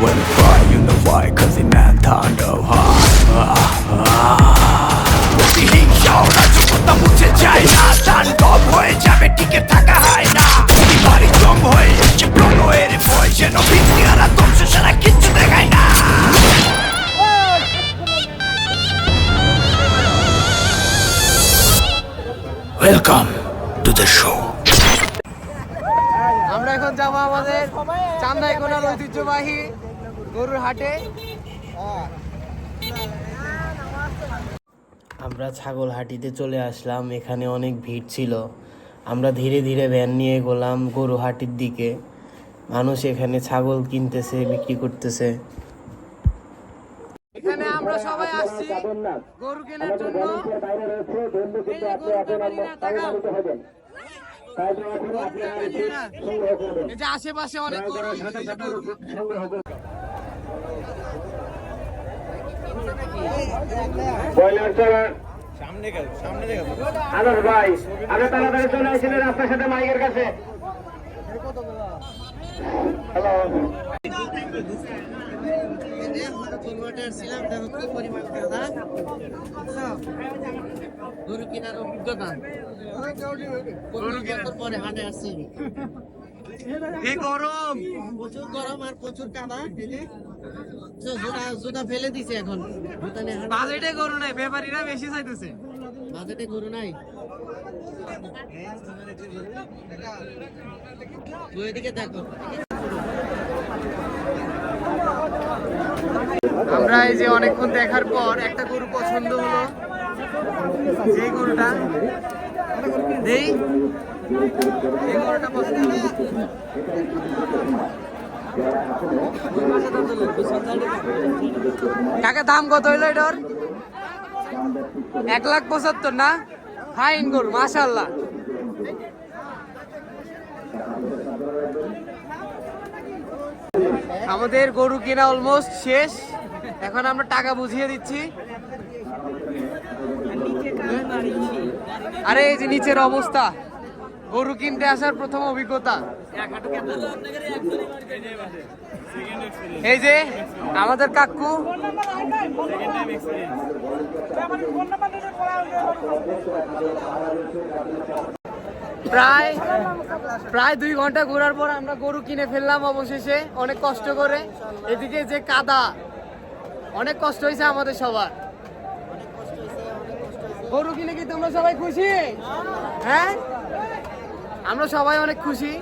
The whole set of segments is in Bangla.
When I cry, you know why? Cause the man turned out প্রতিহিং শহরা জীবনটা মুছে যায় না টান কম হয়ে যাবে টিকে থাকা হয় না বাড়ি জম হয়ে এসে প্রণয়ের ভয় যেন ভিত্তি আর ধ্বংস ছাড়া কিচ্ছু দেখায় না ওয়েলকাম টু দ্য শো আমরা এখন যাব আমাদের চান্দাইকোনার ঐতিহ্যবাহী গরুর হাটে। আমরা ছাগল হাটিতে চলে আসলাম। এখানে অনেক ভিড় ছিল। আমরা ধীরে ধীরে ভ্যান নিয়ে গেলাম গরু হাটির দিকে। মানুষ এখানে ছাগল কিনতেছে, বিক্রি করতেছে। এখানে আমরা সবাই আসছি গরু কেনার জন্য। আশেপাশে অনেক আদর ভাই আগে তাড়াতাড়ি চলে আসছিলেন রাস্তার সাথে মাইকের কাছে। হ্যালো গরু কেনার অভিজ্ঞতা গরু কেনার পরে হাটে আসছি। এই গরম, প্রচুর গরম আর প্রচুর কাদা। জুতা ফেলে দিছে এখন। বাজেটে গরু নাই, ব্যাপারীরা বেশি চাইতেছে। বাজেটে গরু নাই। ওইদিকে দেখো। আমরা এই যে অনেকক্ষণ দেখার পর একটা গরু পছন্দ হলো। যে গরুটা দেই, এই গরুটা পছন্দ হলো। কাকা দাম কত হইলো এটার? 1,75,000 না? ফাইন গরু, মাশাআল্লাহ। আমাদের গরু কেনা অলমোস্ট শেষ। এখন আমরা টাকা বুঝিয়ে দিচ্ছি। আরে এই যে নিচের অবস্থা, গরু কিনতে আসার প্রথম অভিজ্ঞতা। এই যে আমাদের কাকু, প্রায় 2 ঘন্টা ঘোরার পর আমরা গরু কিনে ফেললাম অবশেষে, অনেক কষ্ট করে। এদিকে যে কাদা, অনেক কষ্ট হয়েছে আমাদের সবার। গরু কিনে কি তোমরা সবাই খুশি? হ্যাঁ, আমরা সবাই অনেক খুশি।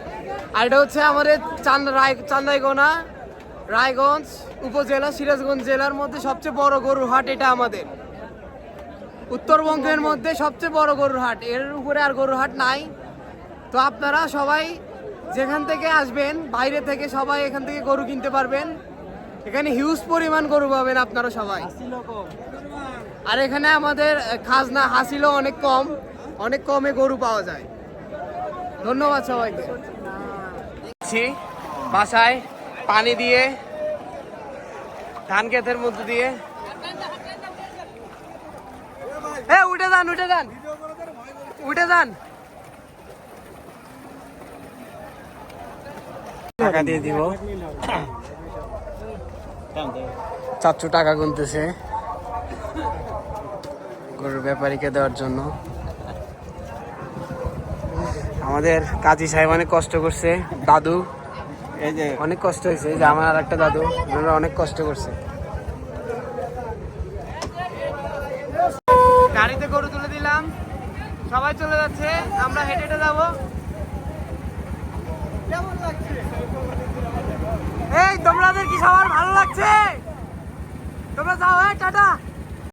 আর এটা হচ্ছে আমাদের চান্দাইকোনা রায়গঞ্জ উপজেলা সিরাজগঞ্জ জেলার মধ্যে সবচেয়ে বড় গরুর হাট। এটা আমাদের উত্তরবঙ্গের মধ্যে সবচেয়ে বড় গরুর হাট। এর উপরে আর গরুর হাট নাই। তো আপনারা সবাই যেখান থেকে আসবেন, বাইরে থেকে সবাই এখান থেকে গরু কিনতে পারবেন। এখানে হিউজ পরিমাণ গরু পাবেন আপনারা সবাই। আর এখানে আমাদের খাজনা হাসিলও অনেক কম, অনেক কমে গরু পাওয়া যায়। ধন্যবাদ সবাইকে। বাসায় পানি দিয়ে ধান ক্ষেতের মধ্যে দিয়ে উঠে যান উঠে যান উঠে যান। টাকা দিয়ে দিব। চাচু টাকা গুনতেছে গরুর ব্যাপারীকে দেওয়ার জন্য। আমাদের কাজী সাহেব অনেক কষ্ট করছে। দাদু এই যে অনেক কষ্ট হয়েছে। যে আমার আর একটা দাদু, অনেক কষ্ট করছে। গাড়িতে গরু তুলে দিলাম, সবাই চলে যাচ্ছে। আমরা হেঁটে হেঁটে যাবো। এই তোমাদের কি সবার ভালো লাগছে? তোমরা যাও, টাটা।